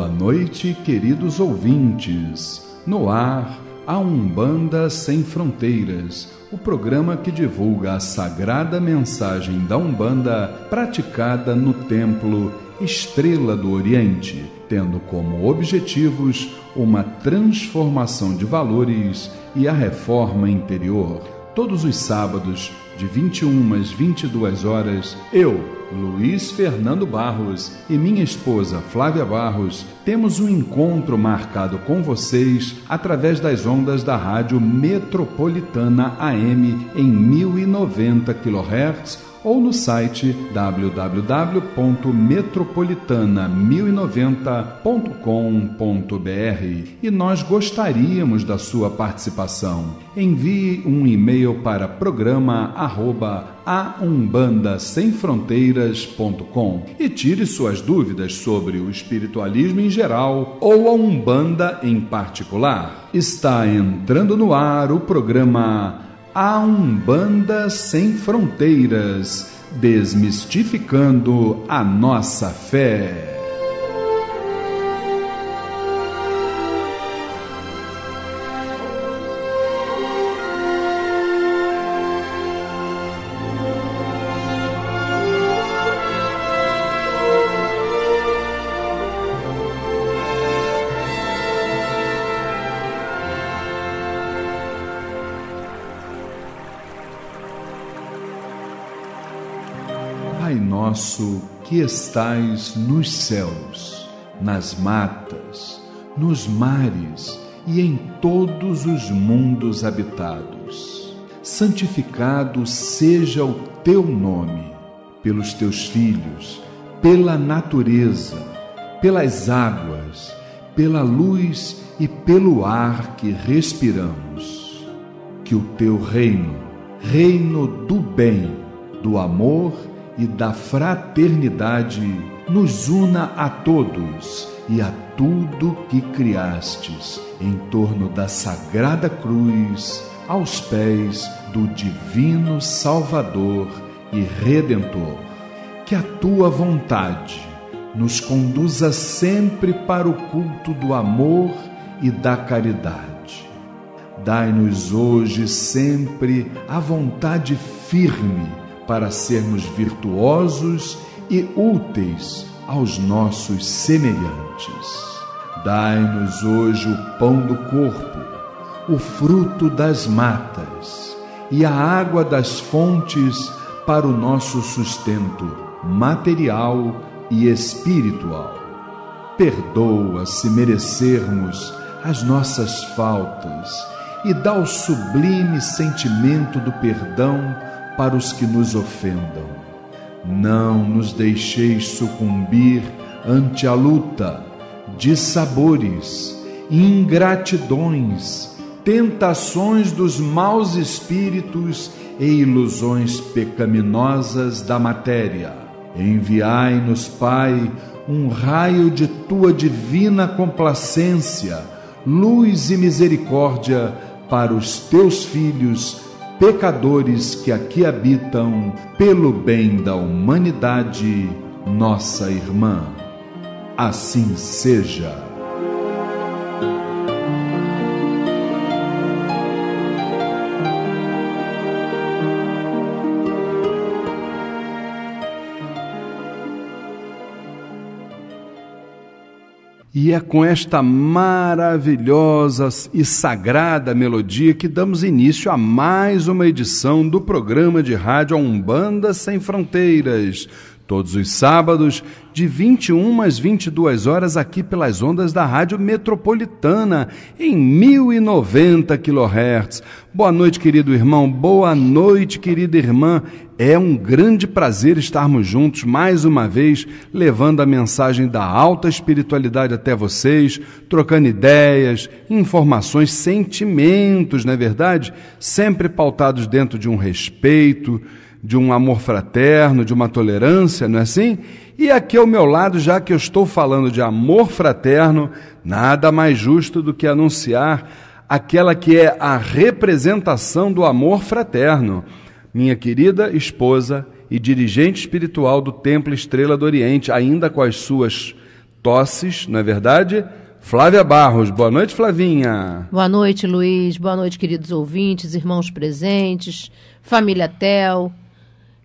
Boa noite, queridos ouvintes. No ar, a Umbanda Sem Fronteiras, o programa que divulga a sagrada mensagem da Umbanda praticada no Templo Estrela do Oriente, tendo como objetivos uma transformação de valores e a reforma interior. Todos os sábados, de 21 às 22 horas, eu, Luiz Fernando Barros, e minha esposa Flávia Barros, temos um encontro marcado com vocês através das ondas da Rádio Metropolitana AM em 1090 kHz ou no site www.metropolitana1090.com.br. E nós gostaríamos da sua participação. Envie um e-mail para programa@aumbandasemfronteiras.com e tire suas dúvidas sobre o espiritualismo em geral ou a Umbanda em particular. Está entrando no ar o programa A Umbanda Sem Fronteiras, desmistificando a nossa fé. Pai nosso que estais nos céus, nas matas, nos mares e em todos os mundos habitados, santificado seja o teu nome, pelos teus filhos, pela natureza, pelas águas, pela luz e pelo ar que respiramos. Que o teu reino, reino do bem, do amor e da fraternidade, nos una a todos e a tudo que criastes em torno da Sagrada Cruz, aos pés do Divino Salvador e Redentor. Que a tua vontade nos conduza sempre para o culto do amor e da caridade. Dai-nos hoje sempre a vontade firme para sermos virtuosos e úteis aos nossos semelhantes. Dai-nos hoje o pão do corpo, o fruto das matas e a água das fontes para o nosso sustento material e espiritual. Perdoa se merecermos as nossas faltas e dá o sublime sentimento do perdão para os que nos ofendam. Não nos deixeis sucumbir ante a luta, dissabores, ingratidões, tentações dos maus espíritos e ilusões pecaminosas da matéria. Enviai-nos, Pai, um raio de tua divina complacência, luz e misericórdia para os teus filhos pecadores que aqui habitam, pelo bem da humanidade, nossa irmã. Assim seja. E é com esta maravilhosa e sagrada melodia que damos início a mais uma edição do programa de rádio A Umbanda Sem Fronteiras, todos os sábados, de 21 às 22 horas, aqui pelas ondas da Rádio Metropolitana, em 1090 kHz. Boa noite, querido irmão, boa noite, querida irmã. É um grande prazer estarmos juntos mais uma vez, levando a mensagem da alta espiritualidade até vocês, trocando ideias, informações, sentimentos, não é verdade? Sempre pautados dentro de um respeito, de um amor fraterno, de uma tolerância, não é assim? E aqui ao meu lado, já que eu estou falando de amor fraterno, nada mais justo do que anunciar aquela que é a representação do amor fraterno. Minha querida esposa e dirigente espiritual do Templo Estrela do Oriente, ainda com as suas tosses, não é verdade? Flávia Barros. Boa noite, Flavinha. Boa noite, Luiz. Boa noite, queridos ouvintes, irmãos presentes, família Tel.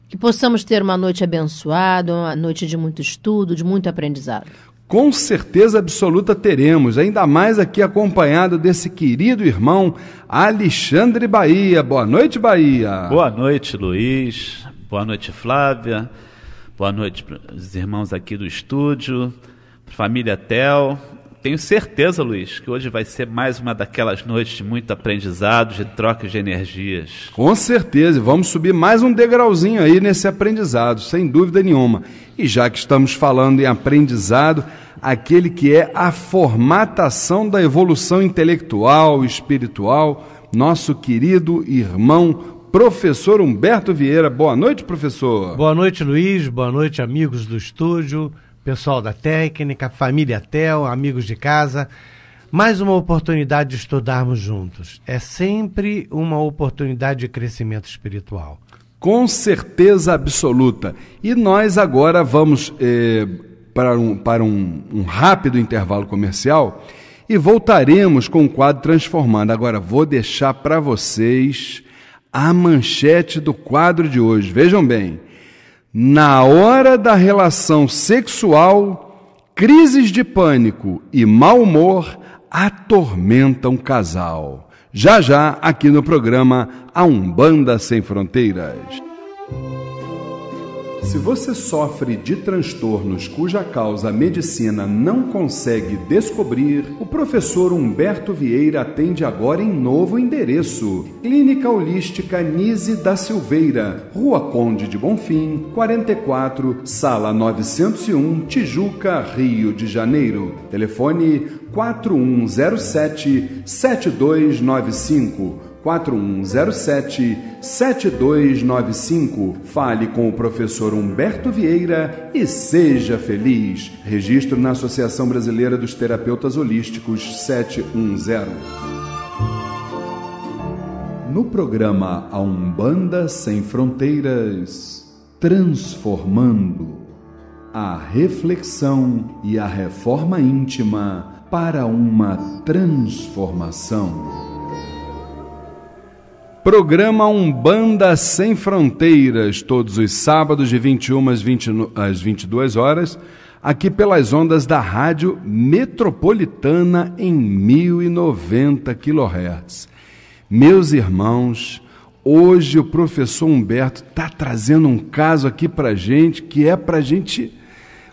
Que possamos ter uma noite abençoada, uma noite de muito estudo, de muito aprendizado. Com certeza absoluta teremos, ainda mais aqui acompanhado desse querido irmão Alexandre Bahia. Boa noite, Bahia. Boa noite, Luiz. Boa noite, Flávia. Boa noite para os irmãos aqui do estúdio, família Tel. Tenho certeza, Luiz, que hoje vai ser mais uma daquelas noites de muito aprendizado, de troca de energias. Com certeza, e vamos subir mais um degrauzinho aí nesse aprendizado, sem dúvida nenhuma. E já que estamos falando em aprendizado, aquele que é a formatação da evolução intelectual e espiritual, nosso querido irmão professor Humberto Vieira. Boa noite, professor. Boa noite, Luiz. Boa noite, amigos do estúdio, pessoal da técnica, família Tel, amigos de casa. Mais uma oportunidade de estudarmos juntos. É sempre uma oportunidade de crescimento espiritual. Com certeza absoluta. E nós agora vamos para um rápido intervalo comercial e voltaremos com o quadro Transformando. Agora vou deixar para vocês a manchete do quadro de hoje. Vejam bem. Na hora da relação sexual, crises de pânico e mau humor atormentam o casal. Já já, aqui no programa A Umbanda Sem Fronteiras. Se você sofre de transtornos cuja causa a medicina não consegue descobrir, o professor Humberto Vieira atende agora em novo endereço. Clínica Holística Nise da Silveira, Rua Conde de Bonfim, 44, Sala 901, Tijuca, Rio de Janeiro. Telefone 4107-7295. 4107-7295. Fale com o professor Humberto Vieira e seja feliz. Registro na Associação Brasileira dos Terapeutas Holísticos 710. No programa A Umbanda Sem Fronteiras, transformando a reflexão e a reforma íntima para uma transformação. Programa Umbanda Sem Fronteiras, todos os sábados de 21 às 22 horas, aqui pelas ondas da Rádio Metropolitana em 1090 kHz. Meus irmãos, hoje o professor Humberto está trazendo um caso aqui para gente, que é para gente,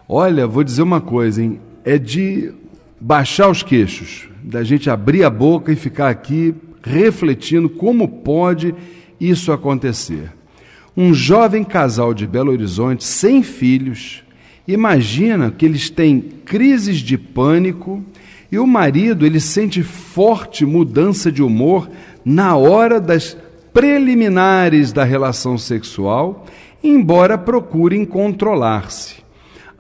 olha, vou dizer uma coisa, hein? É de baixar os queixos, da gente abrir a boca e ficar aqui refletindo como pode isso acontecer. Um jovem casal de Belo Horizonte, sem filhos, imagina que eles têm crises de pânico e o marido ele sente forte mudança de humor na hora das preliminares da relação sexual, embora procurem controlar-se.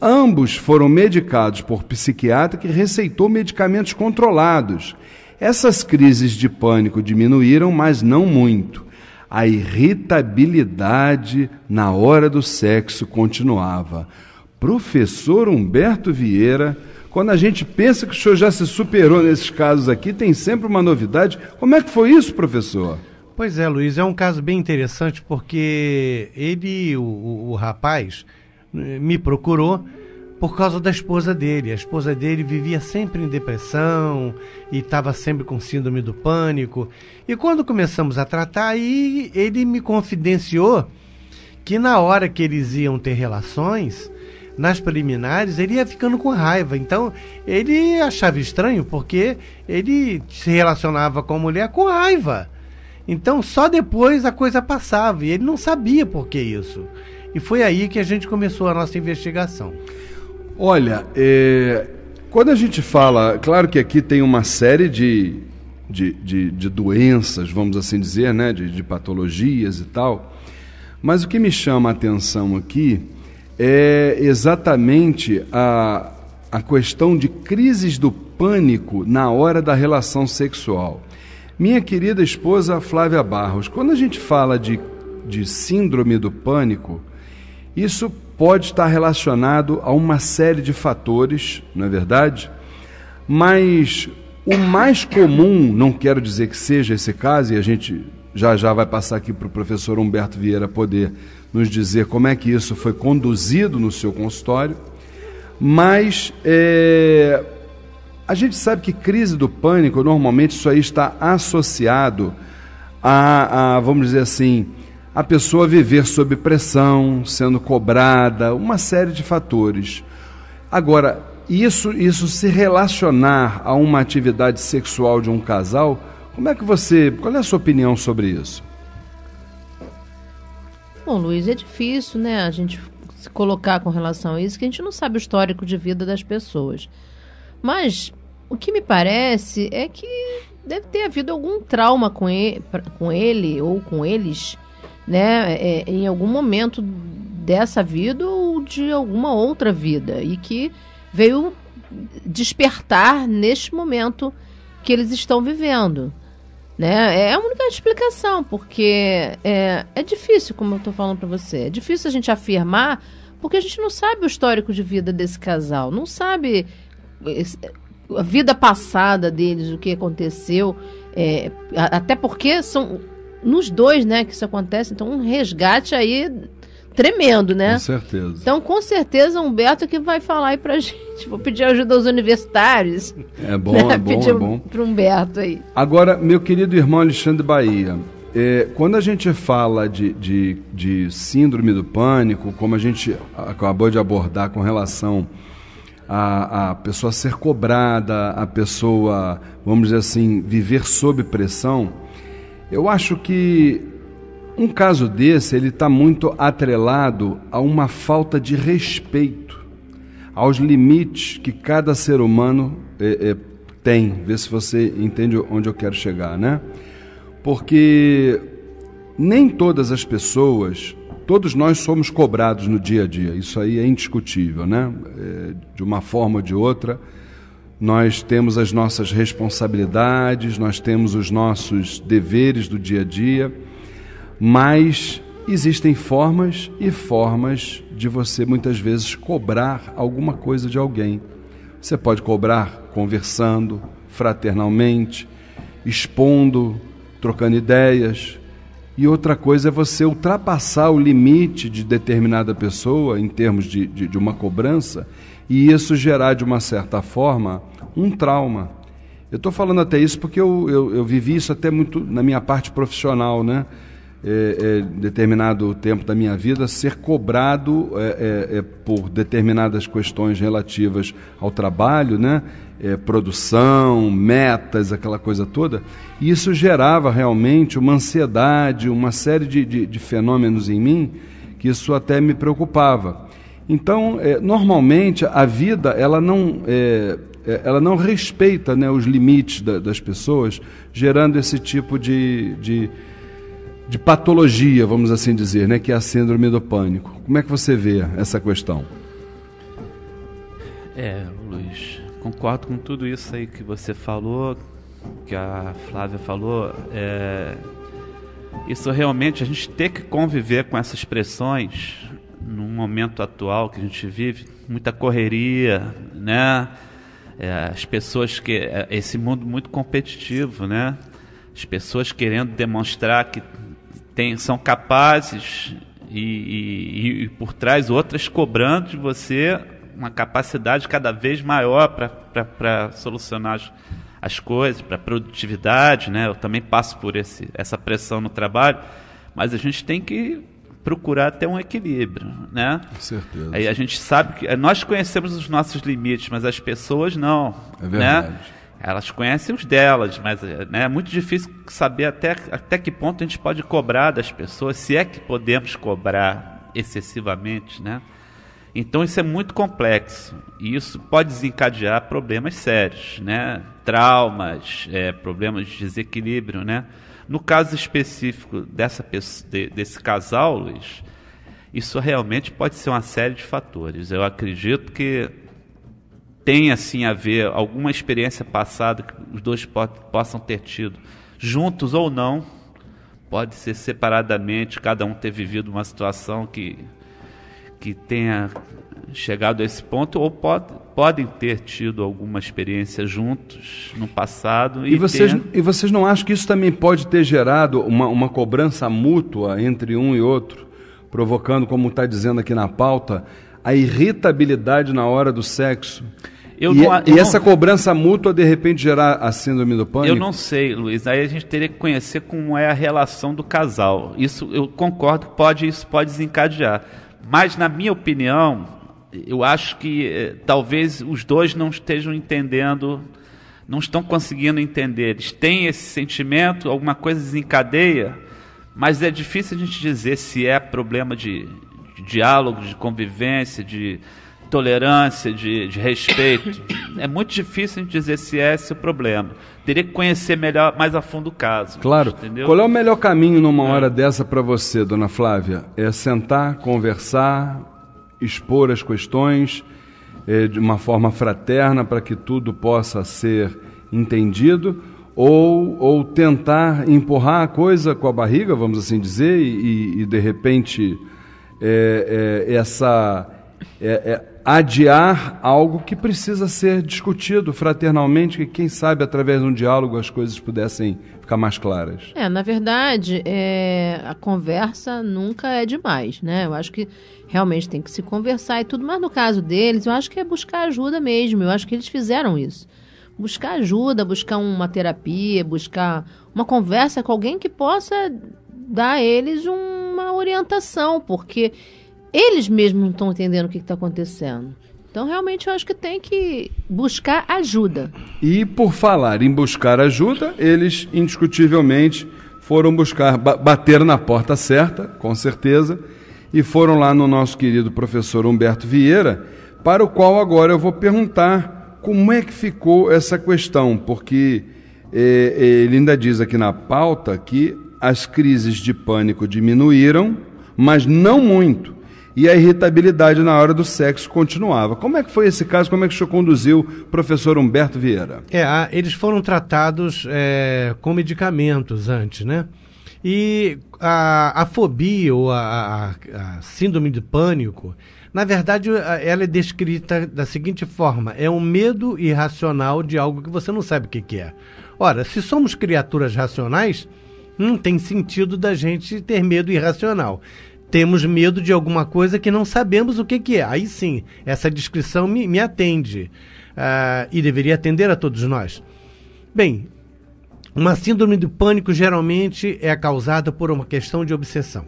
Ambos foram medicados por psiquiatra que receitou medicamentos controlados. Essas crises de pânico diminuíram, mas não muito. A irritabilidade na hora do sexo continuava. Professor Humberto Vieira, quando a gente pensa que o senhor já se superou nesses casos aqui, tem sempre uma novidade. Como é que foi isso, professor? Pois é, Luiz, é um caso bem interessante porque ele, o rapaz, me procurou por causa da esposa dele. A esposa dele vivia sempre em depressão e estava sempre com síndrome do pânico. E quando começamos a tratar, aí ele me confidenciou que na hora que eles iam ter relações, nas preliminares, ele ia ficando com raiva. Então, ele achava estranho porque ele se relacionava com a mulher com raiva. Então, só depois a coisa passava e ele não sabia por que isso. E foi aí que a gente começou a nossa investigação. Olha, quando a gente fala, claro que aqui tem uma série de doenças, vamos assim dizer, né, de patologias e tal, mas o que me chama a atenção aqui é exatamente a questão de crises do pânico na hora da relação sexual. Minha querida esposa Flávia Barros, quando a gente fala de síndrome do pânico, isso pode estar relacionado a uma série de fatores, não é verdade? Mas o mais comum, não quero dizer que seja esse caso, e a gente já vai passar aqui para o professor Humberto Vieira poder nos dizer como é que isso foi conduzido no seu consultório, mas a gente sabe que crise do pânico, normalmente isso aí está associado a vamos dizer assim, a pessoa viver sob pressão, sendo cobrada, uma série de fatores. Agora, isso se relacionar a uma atividade sexual de um casal, qual é a sua opinião sobre isso? Bom, Luiz, é difícil, né, a gente se colocar com relação a isso, que a gente não sabe o histórico de vida das pessoas. Mas o que me parece é que deve ter havido algum trauma com ele ou com eles, né, em algum momento dessa vida ou de alguma outra vida, e que veio despertar neste momento que eles estão vivendo, né? É a única explicação, porque é difícil, como eu estou falando para você, é difícil a gente afirmar, porque a gente não sabe o histórico de vida desse casal, não sabe a vida passada deles, o que aconteceu, até porque são nos dois, né, que isso acontece, então um resgate aí tremendo, né? Com certeza. Então, com certeza, Humberto que vai falar aí pra gente. Vou pedir ajuda aos universitários. É bom, né? é bom, pedir é bom. Pro Humberto aí. Agora, meu querido irmão Alexandre Bahia, quando a gente fala de síndrome do pânico, como a gente acabou de abordar com relação a pessoa ser cobrada, a pessoa, vamos dizer assim, viver sob pressão, eu acho que um caso desse, ele está muito atrelado a uma falta de respeito aos limites que cada ser humano tem. Vê se você entende onde eu quero chegar, né? Porque nem todas as pessoas, todos nós somos cobrados no dia a dia, isso aí é indiscutível, né? De uma forma ou de outra, nós temos as nossas responsabilidades, nós temos os nossos deveres do dia a dia, mas existem formas e formas de você muitas vezes cobrar alguma coisa de alguém. Você pode cobrar conversando, fraternalmente, expondo, trocando ideias. E outra coisa é você ultrapassar o limite de determinada pessoa em termos de uma cobrança e isso gerar, de uma certa forma, um trauma. Eu estou falando até isso porque eu vivi isso até muito na minha parte profissional, né? Determinado tempo da minha vida, ser cobrado por determinadas questões relativas ao trabalho, né? Produção, metas, aquela coisa toda, e isso gerava realmente uma ansiedade, uma série de fenômenos em mim, que isso até me preocupava. Então, normalmente, a vida ela não respeita, né, os limites das pessoas, gerando esse tipo de patologia, vamos assim dizer, né, que é a síndrome do pânico. Como é que você vê essa questão? Luiz, concordo com tudo isso aí que você falou, que a Flávia falou. Isso realmente, a gente tem que conviver com essas pressões num momento atual que a gente vive, muita correria, né? As pessoas esse mundo muito competitivo, né? As pessoas querendo demonstrar que são capazes e por trás outras cobrando de você uma capacidade cada vez maior para solucionar as coisas, para a produtividade, né? Eu também passo por essa pressão no trabalho, mas a gente tem que procurar ter um equilíbrio, né? Com certeza. Aí a gente sabe que nós conhecemos os nossos limites, mas as pessoas não. É verdade. Né? Elas conhecem os delas, mas é muito difícil saber até que ponto a gente pode cobrar das pessoas, se é que podemos cobrar excessivamente, né? Então isso é muito complexo e isso pode desencadear problemas sérios, né? Traumas, problemas de desequilíbrio, né? No caso específico desse casal, Luiz, isso realmente pode ser uma série de fatores. Eu acredito que tem assim a ver alguma experiência passada que os dois possam ter tido, juntos ou não, pode ser separadamente, cada um ter vivido uma situação que que tenha chegado a esse ponto, ou podem ter tido alguma experiência juntos no passado. E vocês não acham que isso também pode ter gerado uma cobrança mútua entre um e outro, provocando, como está dizendo aqui na pauta, a irritabilidade na hora do sexo? Essa cobrança mútua, de repente, gerar a síndrome do pânico? Eu não sei, Luiz. Aí a gente teria que conhecer como é a relação do casal. Isso eu concordo que isso pode desencadear. Mas, na minha opinião, eu acho que talvez os dois não estejam entendendo, não estão conseguindo entender. Eles têm esse sentimento, alguma coisa desencadeia, mas é difícil a gente dizer se é problema de diálogo, de convivência, de tolerância, de respeito. É muito difícil a gente dizer se é esse o problema. Teria que conhecer mais a fundo o caso. Claro. Entendeu? Qual é o melhor caminho numa hora dessa para você, dona Flávia? É sentar, conversar, expor as questões de uma forma fraterna para que tudo possa ser entendido, ou tentar empurrar a coisa com a barriga, vamos assim dizer, e de repente adiar algo que precisa ser discutido fraternalmente, que quem sabe através de um diálogo as coisas pudessem ficar mais claras. Na verdade, a conversa nunca é demais, né? Eu acho que realmente tem que se conversar e tudo, mas no caso deles, eu acho que é buscar ajuda mesmo. Eu acho que eles fizeram isso. Buscar ajuda, buscar uma terapia, buscar uma conversa com alguém que possa dar a eles uma orientação, porque eles mesmos não estão entendendo o que está acontecendo. Então, realmente, eu acho que tem que buscar ajuda. E, por falar em buscar ajuda, eles, indiscutivelmente, foram bater na porta certa, com certeza, e foram lá no nosso querido professor Humberto Vieira, para o qual agora eu vou perguntar como é que ficou essa questão, porque ele ainda diz aqui na pauta que as crises de pânico diminuíram, mas não muito. E a irritabilidade na hora do sexo continuava. Como é que foi esse caso? Como é que o senhor conduziu, professor Humberto Vieira? Eles foram tratados com medicamentos antes, né? E a fobia ou a síndrome de pânico, na verdade, ela é descrita da seguinte forma: é um medo irracional de algo que você não sabe o que é. Ora, se somos criaturas racionais, não tem sentido da gente ter medo irracional. Temos medo de alguma coisa que não sabemos o que é. Aí sim, essa descrição me atende e deveria atender a todos nós. Bem, uma síndrome de pânico geralmente é causada por uma questão de obsessão.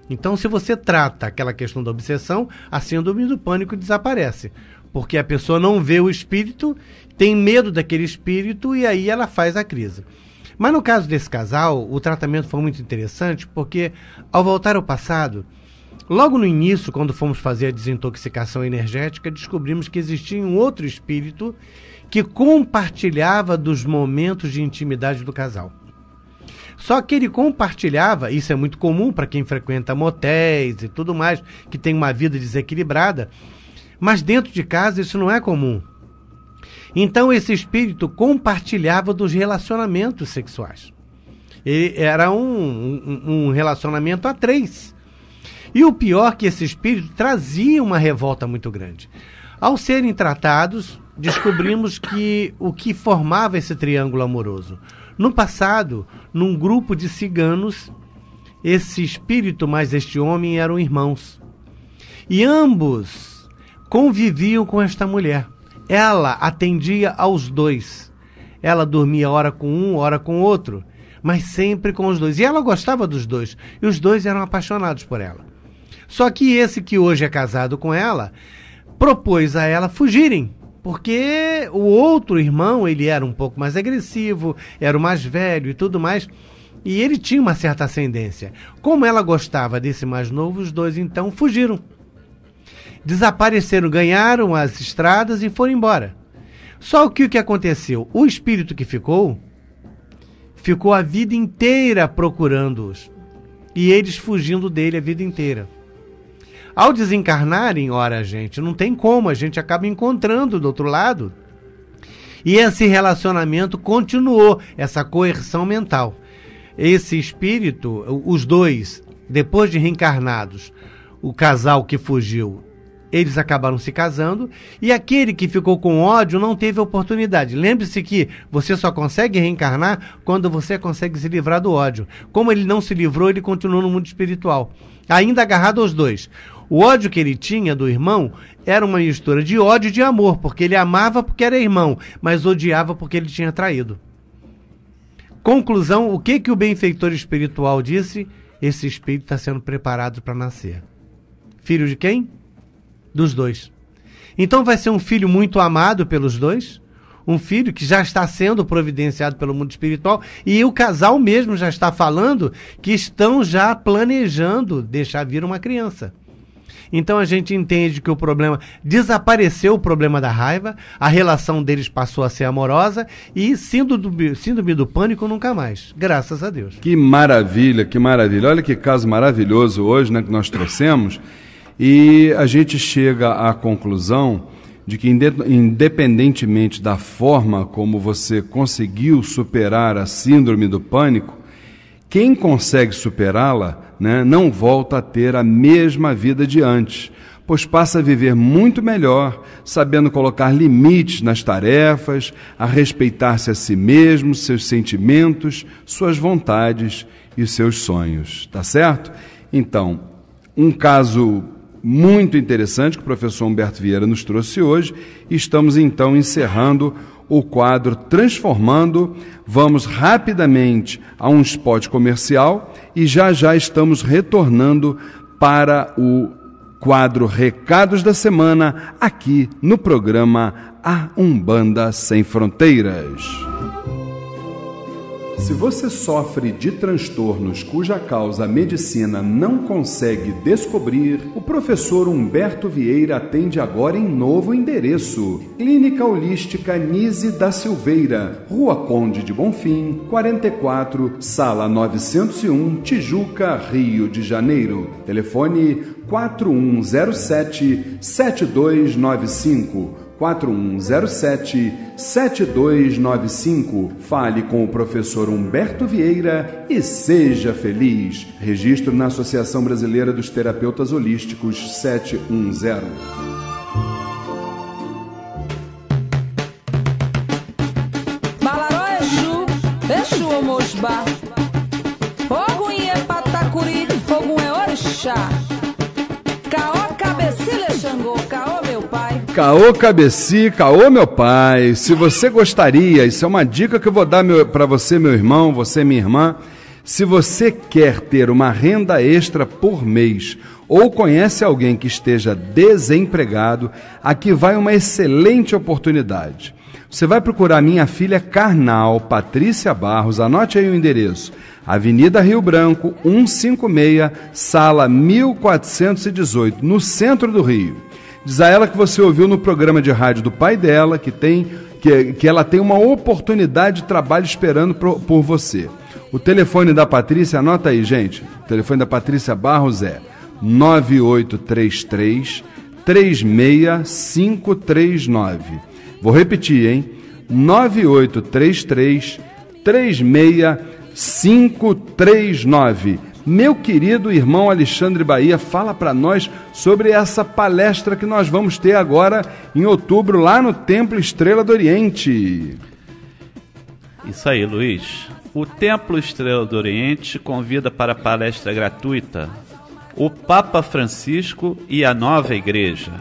Então, se você trata aquela questão da obsessão, a síndrome do pânico desaparece. Porque a pessoa não vê o espírito, tem medo daquele espírito e aí ela faz a crise. Mas no caso desse casal, o tratamento foi muito interessante porque, ao voltar ao passado, logo no início, quando fomos fazer a desintoxicação energética, descobrimos que existia um outro espírito que compartilhava dos momentos de intimidade do casal. Só que ele compartilhava, isso é muito comum para quem frequenta motéis e tudo mais, que tem uma vida desequilibrada, mas dentro de casa isso não é comum. Então esse espírito compartilhava dos relacionamentos sexuais. Era um relacionamento a 3. E o pior é que esse espírito trazia uma revolta muito grande. Ao serem tratados, descobrimos que o que formava esse triângulo amoroso. No passado, num grupo de ciganos, esse espírito mais este homem eram irmãos. E ambos conviviam com esta mulher. Ela atendia aos dois. Ela dormia hora com um, hora com outro, mas sempre com os dois. E ela gostava dos dois. E os dois eram apaixonados por ela. Só que esse que hoje é casado com ela, propôs a ela fugirem. Porque o outro irmão, ele era um pouco mais agressivo, era o mais velho e tudo mais. E ele tinha uma certa ascendência. Como ela gostava desse mais novo, os dois então fugiram. Desapareceram, ganharam as estradas e foram embora. Só que o que aconteceu? O espírito que ficou a vida inteira procurando-os. E eles fugindo dele a vida inteira. Ao desencarnarem, ora, gente, não tem como, a gente acaba encontrando do outro lado. E esse relacionamento continuou, essa coerção mental. Esse espírito, os dois, depois de reencarnados, o casal que fugiu, eles acabaram se casando, e aquele que ficou com ódio não teve oportunidade. Lembre-se que você só consegue reencarnar quando você consegue se livrar do ódio. Como ele não se livrou, ele continuou no mundo espiritual, ainda agarrado aos dois. O ódio que ele tinha do irmão era uma mistura de ódio e de amor, porque ele amava porque era irmão, mas odiava porque ele tinha traído. Conclusão, o que o benfeitor espiritual disse? Esse espírito está sendo preparado para nascer. Filho de quem? Dos dois. Então vai ser um filho muito amado pelos dois, um filho que já está sendo providenciado pelo mundo espiritual, e o casal mesmo já está falando que estão já planejando deixar vir uma criança. Então a gente entende que o problema, desapareceu o problema da raiva, a relação deles passou a ser amorosa, e síndrome do pânico nunca mais, graças a Deus. Que maravilha, que maravilha. Olha que caso maravilhoso hoje, né, que nós trouxemos, e a gente chega à conclusão de que independentemente da forma como você conseguiu superar a síndrome do pânico, quem consegue superá-la, né, não volta a ter a mesma vida de antes, pois passa a viver muito melhor, sabendo colocar limites nas tarefas, a respeitar-se a si mesmo, seus sentimentos, suas vontades e seus sonhos, tá certo? Então, um caso muito interessante que o professor Humberto Vieira nos trouxe hoje. Estamos então encerrando o quadro Transformando. Vamos rapidamente a um spot comercial e já estamos retornando para o quadro Recados da Semana aqui no programa A Umbanda Sem Fronteiras. Se você sofre de transtornos cuja causa a medicina não consegue descobrir, o professor Humberto Vieira atende agora em novo endereço. Clínica Holística Nise da Silveira, Rua Conde de Bonfim, 44, Sala 901, Tijuca, Rio de Janeiro. Telefone 4107-7295. 4107-7295. Fale com o professor Humberto Vieira e seja feliz. Registro na Associação Brasileira dos Terapeutas Holísticos 710. Balaró Exu, Exu Omosba, Fogo em Epatacuri, Fogo em Orixá, Caô Cabecilha Xangô, Caô meu pai. Caô Cabeci, Caô meu pai. Se você gostaria, isso é uma dica que eu vou dar para você, meu irmão, você, minha irmã. Se você quer ter uma renda extra por mês ou conhece alguém que esteja desempregado, aqui vai uma excelente oportunidade. Você vai procurar minha filha carnal, Patrícia Barros, anote aí o endereço. Avenida Rio Branco, 156, sala 1418, no centro do Rio. Diz a ela que você ouviu no programa de rádio do pai dela, que ela tem uma oportunidade de trabalho esperando por você. O telefone da Patrícia, anota aí, gente. O telefone da Patrícia Barros é 9833-36539. Vou repetir, hein? 9833-36539. Meu querido irmão Alexandre Bahia, fala para nós sobre essa palestra que nós vamos ter agora em outubro, lá no Templo Estrela do Oriente. Isso aí, Luiz. O Templo Estrela do Oriente convida para a palestra gratuita o Papa Francisco e a Nova Igreja.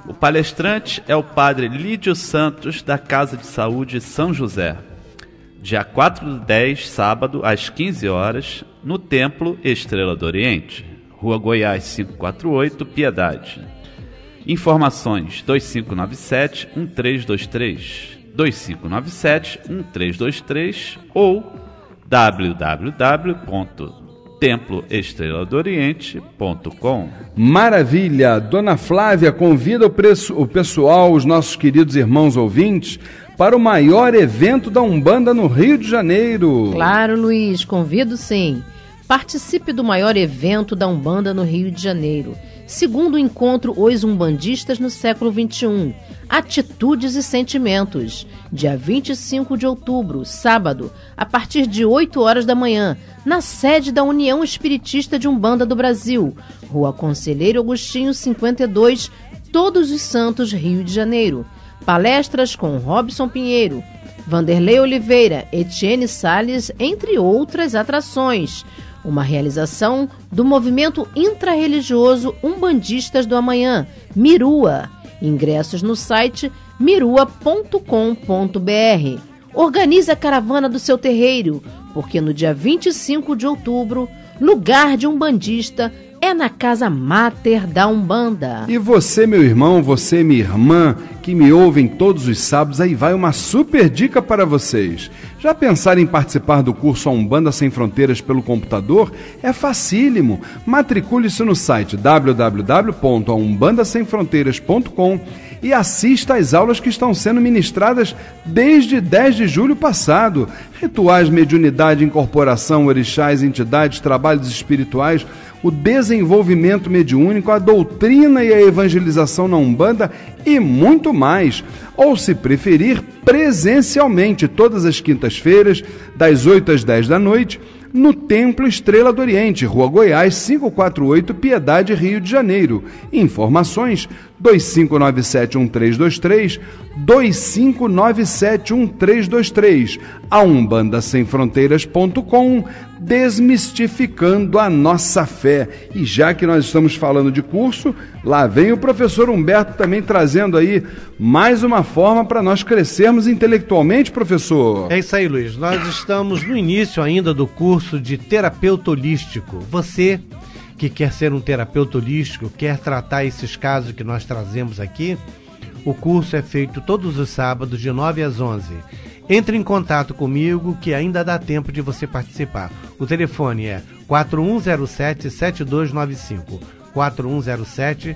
O palestrante é o padre Lídio Santos, da Casa de Saúde São José. Dia 4/10, sábado, às 15 horas, no Templo Estrela do Oriente, Rua Goiás 548, Piedade. Informações 2597-1323, 2597-1323 ou www.temploestreladooriente.com. Maravilha! Dona Flávia convida o pessoal, os nossos queridos irmãos ouvintes, para o maior evento da Umbanda no Rio de Janeiro. Claro, Luiz, convido sim. Participe do maior evento da Umbanda no Rio de Janeiro. Segundo o encontro Os Umbandistas no século XXI, Atitudes e Sentimentos, dia 25 de outubro, sábado, a partir de 8 horas da manhã, na sede da União Espiritista de Umbanda do Brasil, Rua Conselheiro Agostinho 52, Todos os Santos, Rio de Janeiro. Palestras com Robson Pinheiro, Vanderlei Oliveira, Etienne Salles, entre outras atrações. Uma realização do movimento intrarreligioso Umbandistas do Amanhã, Mirua. Ingressos no site mirua.com.br. Organize a caravana do seu terreiro, porque no dia 25 de outubro, lugar de umbandista é na Casa Máter da Umbanda. E você, meu irmão, você, minha irmã, que me ouvem todos os sábados, aí vai uma super dica para vocês. Já pensaram em participar do curso A Umbanda Sem Fronteiras pelo computador? É facílimo. Matricule-se no site www.aumbandasemfronteiras.com e assista às aulas que estão sendo ministradas desde 10 de julho passado. Rituais, mediunidade, incorporação, orixás, entidades, trabalhos espirituais, o desenvolvimento mediúnico, a doutrina e a evangelização na Umbanda e muito mais. Ou, se preferir, presencialmente, todas as quintas-feiras, das 8 às 10 da noite, no Templo Estrela do Oriente, Rua Goiás, 548, Piedade, Rio de Janeiro. Informações 2597-1323, 2597-1323, aumbandasemfronteiras.com, desmistificando a nossa fé. E já que nós estamos falando de curso, lá vem o professor Humberto também trazendo aí mais uma forma para nós crescermos intelectualmente, professor. É isso aí, Luiz. Nós estamos no início ainda do curso de terapeuta holístico. Você que quer ser um terapeuta holístico, quer tratar esses casos que nós trazemos aqui, o curso é feito todos os sábados de 9 às 11. Entre em contato comigo que ainda dá tempo de você participar. O telefone é 4107-7295. 4107-7295.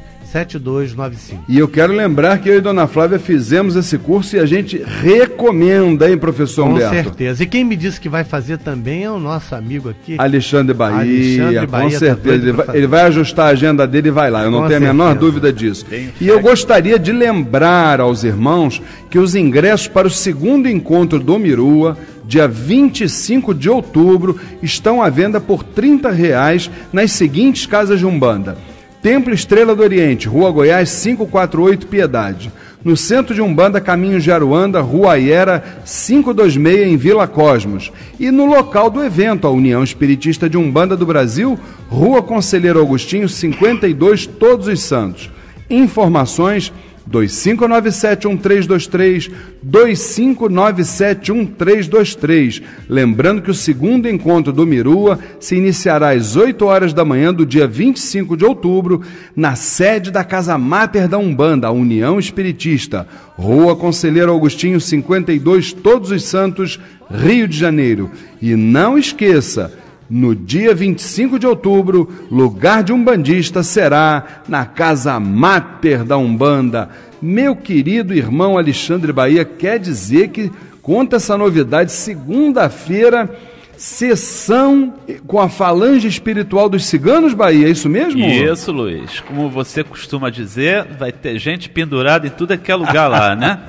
E eu quero lembrar que eu e Dona Flávia fizemos esse curso e a gente recomenda, hein, professor Humberto? Com certeza. E quem me disse que vai fazer também é o nosso amigo aqui, Alexandre Bahia, com certeza. Ele vai ajustar a agenda dele e vai lá, eu não tenho a menor dúvida disso. E eu gostaria de lembrar aos irmãos que os ingressos para o segundo encontro do Mirua, dia 25 de outubro, estão à venda por R$30 nas seguintes casas de Umbanda: Templo Estrela do Oriente, Rua Goiás, 548, Piedade. No Centro de Umbanda, Caminho de Aruanda, Rua Aiera, 526, em Vila Cosmos. E no local do evento, a União Espiritista de Umbanda do Brasil, Rua Conselheiro Agostinho, 52, Todos os Santos. Informações 2597-1323, 2597-1323. Lembrando que o segundo encontro do Mirua se iniciará às 8 horas da manhã do dia 25 de outubro, na sede da Casa Máter da Umbanda, a União Espiritista, Rua Conselheiro Agostinho 52, Todos os Santos, Rio de Janeiro. E não esqueça, no dia 25 de outubro, lugar de umbandista será na Casa Máter da Umbanda. Meu querido irmão Alexandre Bahia, quer dizer que conta essa novidade, segunda-feira, sessão com a falange espiritual dos ciganos, Bahia, é isso mesmo? Isso, Luiz. Como você costuma dizer, vai ter gente pendurada em tudo que é lugar lá, né?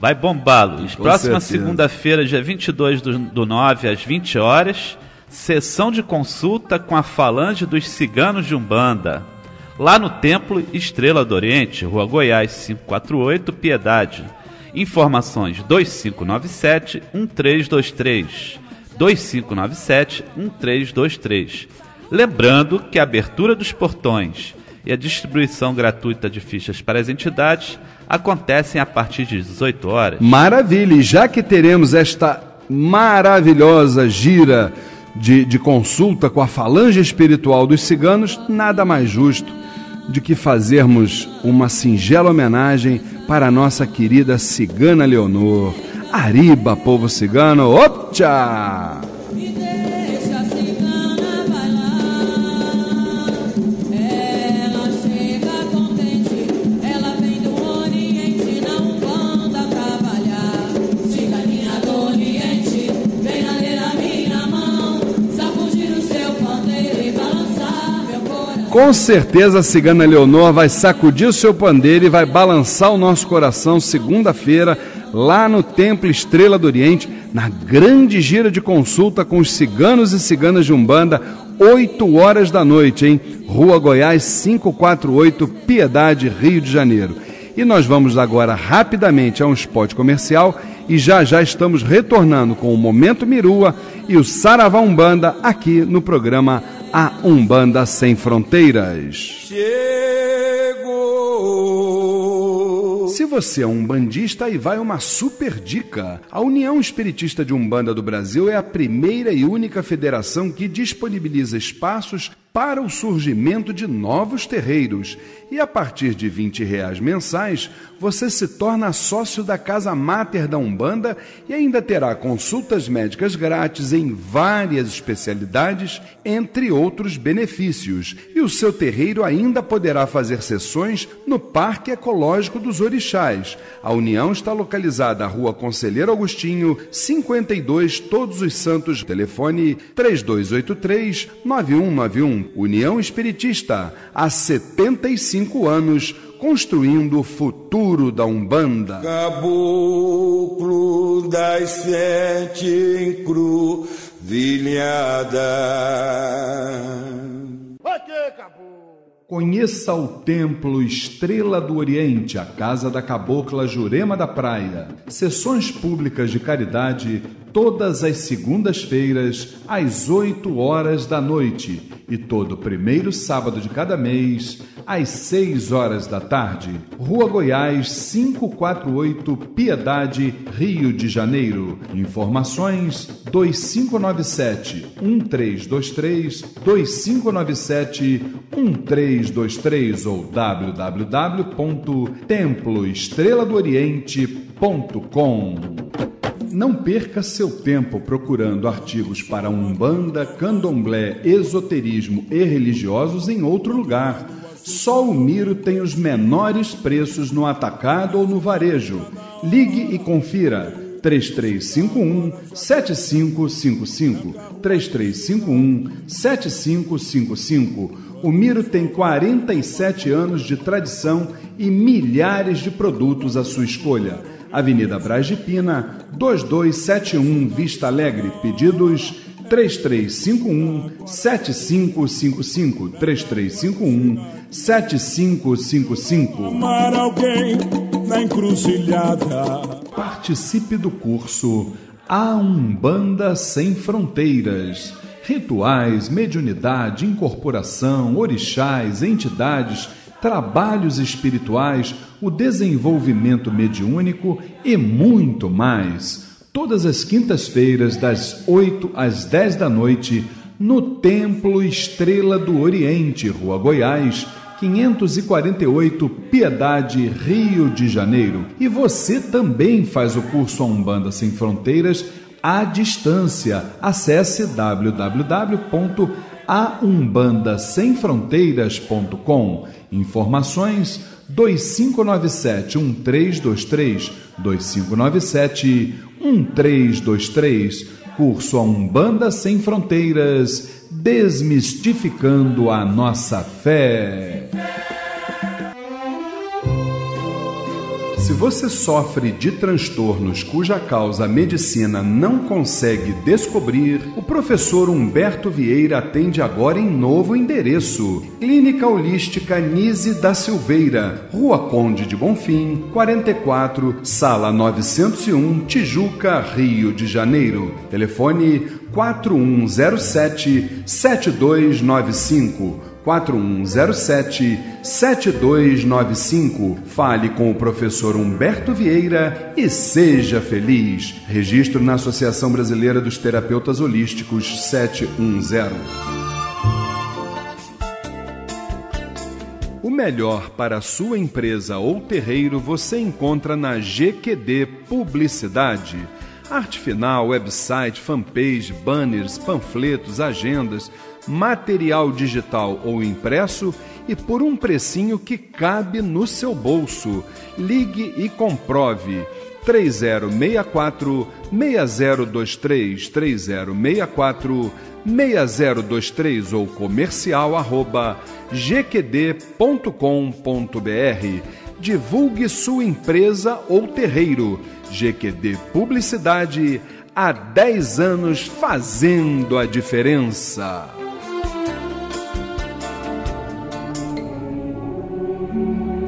Vai bombar, Luiz. Próxima segunda-feira, dia 22 do 9 às 20 horas, sessão de consulta com a falange dos ciganos de Umbanda, lá no Templo Estrela do Oriente, Rua Goiás, 548, Piedade. Informações 2597-1323, 2597-1323. Lembrando que a abertura dos portões e a distribuição gratuita de fichas para as entidades acontecem a partir de 18 horas. Maravilha! E já que teremos esta maravilhosa gira de consulta com a falange espiritual dos ciganos, nada mais justo de que fazermos uma singela homenagem para a nossa querida cigana Leonor. Ariba, povo cigano! Optcha! Com certeza a cigana Leonor vai sacudir o seu pandeiro e vai balançar o nosso coração segunda-feira, lá no Templo Estrela do Oriente, na grande gira de consulta com os ciganos e ciganas de Umbanda, 8 horas da noite, hein? Rua Goiás 548, Piedade, Rio de Janeiro. E nós vamos agora rapidamente a um spot comercial e já estamos retornando com o Momento Mirua e o Saravá Umbanda aqui no programa A Umbanda Sem Fronteiras. Se você é um umbandista, aí vai uma super dica. A União Espiritista de Umbanda do Brasil é a primeira e única federação que disponibiliza espaços para o surgimento de novos terreiros. E a partir de R$20 mensais, você se torna sócio da Casa Máter da Umbanda e ainda terá consultas médicas grátis em várias especialidades, entre outros benefícios. E o seu terreiro ainda poderá fazer sessões no Parque Ecológico dos Orixás. A União está localizada à Rua Conselheiro Agostinho, 52, Todos os Santos. Telefone 3283-9191. União Espiritista, há 75 anos, construindo o futuro da Umbanda. Caboclo das 7 encruzilhadas. Conheça o Templo Estrela do Oriente, a casa da cabocla Jurema da Praia. Sessões públicas de caridade todas as segundas-feiras, às 8 horas da noite. E todo primeiro sábado de cada mês, às 6 horas da tarde. Rua Goiás 548, Piedade, Rio de Janeiro. Informações 2597-1323, 2597-1323 ou www.temploestreladooriente.com. Não perca seu tempo procurando artigos para Umbanda, Candomblé, esoterismo e religiosos em outro lugar. Só o Miro tem os menores preços no atacado ou no varejo. Ligue e confira. 3351-7555. 3351-7555. O Miro tem 47 anos de tradição e milhares de produtos à sua escolha. Avenida Braz de Pina, 2271, Vista Alegre. Pedidos 3351-7555. 3351-7555. Amar alguém na encruzilhada. Participe do curso A Umbanda Sem Fronteiras. Rituais, mediunidade, incorporação, orixás, entidades, trabalhos espirituais, o desenvolvimento mediúnico e muito mais. Todas as quintas-feiras, das 8 às 10 da noite, no Templo Estrela do Oriente, Rua Goiás, 548, Piedade, Rio de Janeiro. E você também faz o curso A Umbanda Sem Fronteiras à distância. Acesse www.aumbandasemfronteiras.com. Informações 2597-1323, 2597-1323. Curso A Umbanda Sem Fronteiras, desmistificando a nossa fé. Se você sofre de transtornos cuja causa a medicina não consegue descobrir, o professor Humberto Vieira atende agora em novo endereço. Clínica Holística Nise da Silveira, Rua Conde de Bonfim, 44, Sala 901, Tijuca, Rio de Janeiro. Telefone 4107-7295. 4107-7295. Fale com o professor Humberto Vieira e seja feliz. Registro na Associação Brasileira dos Terapeutas Holísticos 710. O melhor para a sua empresa ou terreiro você encontra na GQD Publicidade. Arte final, website, fanpage, banners, panfletos, agendas, material digital ou impresso e por um precinho que cabe no seu bolso. Ligue e comprove. 3064-6023, 3064-6023 ou comercial@gqd.com.br. Divulgue sua empresa ou terreiro. GQD Publicidade, há 10 anos fazendo a diferença.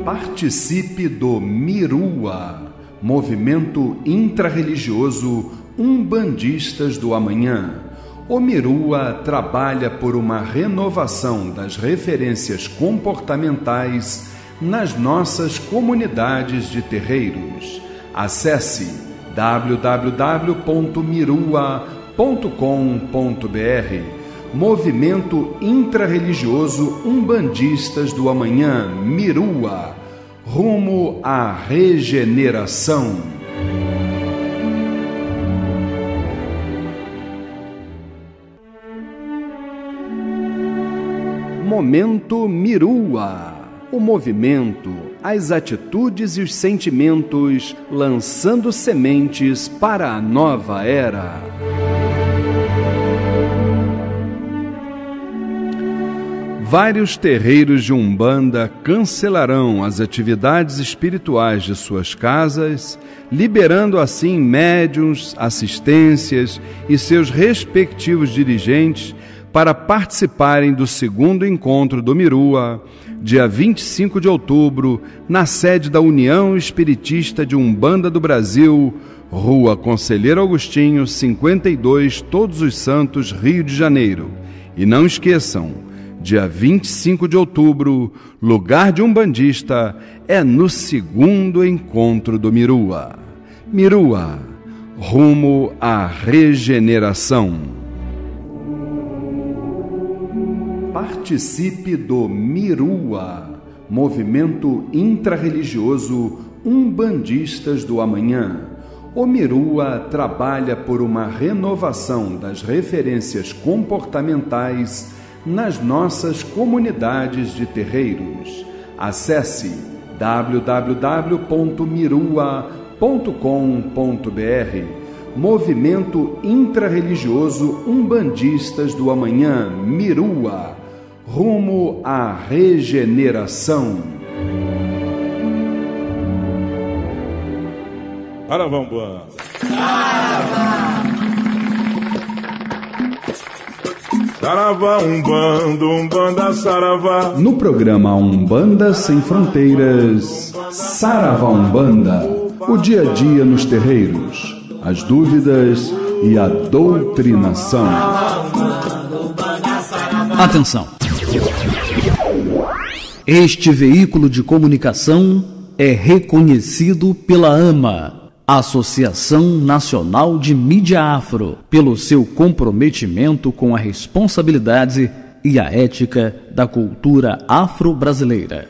Participe do Mirua, movimento intrarreligioso Umbandistas do Amanhã. O Mirua trabalha por uma renovação das referências comportamentais nas nossas comunidades de terreiros. Acesse www.mirua.com.br. Movimento intrarreligioso Umbandistas do Amanhã, Mirua, rumo à regeneração. Momento Mirua. O movimento, as atitudes e os sentimentos lançando sementes para a nova era. Vários terreiros de Umbanda cancelarão as atividades espirituais de suas casas, liberando assim médiuns, assistências e seus respectivos dirigentes para participarem do segundo encontro do Mirua, dia 25 de outubro, na sede da União Espiritista de Umbanda do Brasil, Rua Conselheiro Agostinho, 52, Todos os Santos, Rio de Janeiro. E não esqueçam, dia 25 de outubro, lugar de umbandista é no segundo encontro do Mirua. Mirua, rumo à regeneração. Participe do Mirua, movimento intrarreligioso Umbandistas do Amanhã. O Mirua trabalha por uma renovação das referências comportamentais nas nossas comunidades de terreiros. Acesse www.mirua.com.br. Movimento intrarreligioso Umbandistas do Amanhã, Mirua, rumo à regeneração. Saravá Umbanda. Saravá Umbanda, Umbanda Saravá. No programa Umbanda Sem Fronteiras, Saravá Umbanda, o dia a dia nos terreiros, as dúvidas e a doutrinação. Atenção! Este veículo de comunicação é reconhecido pela AMA, Associação Nacional de Mídia Afro, pelo seu comprometimento com a responsabilidade e a ética da cultura afro-brasileira.